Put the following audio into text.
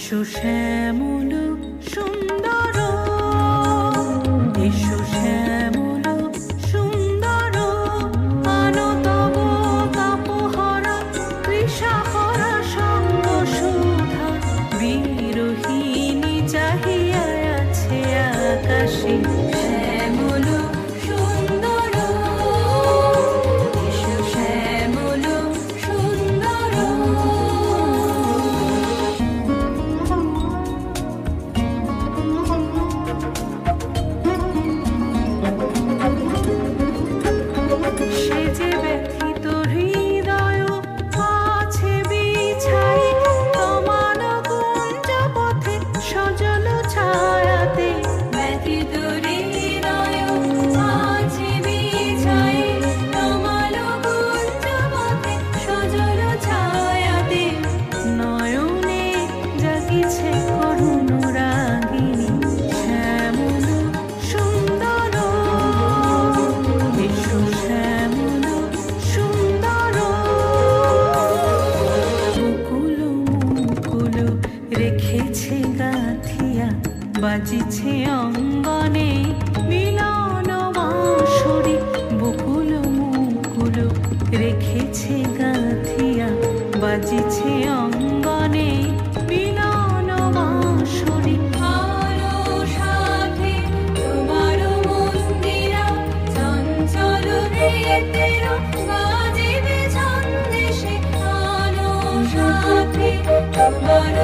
এসো শ্যামল সুন্দর, এসো শ্যামল সুন্দর, আনো তব তাপহরা তৃষাহরা সঙ্গ সুধা। বিরোহিণী চাহিয়া আছে আকাশে শ্যামল সুন্দর, এসো শ্যামল সুন্দর। সে যে ব্যথিত হৃদয় আছে বিছাই তোমার কুঞ্জ পথে সজল ছায়াতে। ব্যথিত হৃদয় আছে বিছাই তোমার কুঞ্জ পথে সজল ছায়াতে। নয়নে জাগিছে করুণ রাগিনী শ্যামল সুন্দর, এসো শ্যামল সুন্দর। মুকুল মুকুল রেখেছে গাঁথিয়া বাজিছে অঙ্গনে মিলন বাঁশরি। বকুল মুকুল রেখেছে গাঁথিয়া বাজিছে অঙ্গনে মিলন বাঁশরি। আলো সাথে তোমার মন্দিরা চঞ্চল নেত্র বাজিবে ছন্দেশে। আলো সাথে তোমার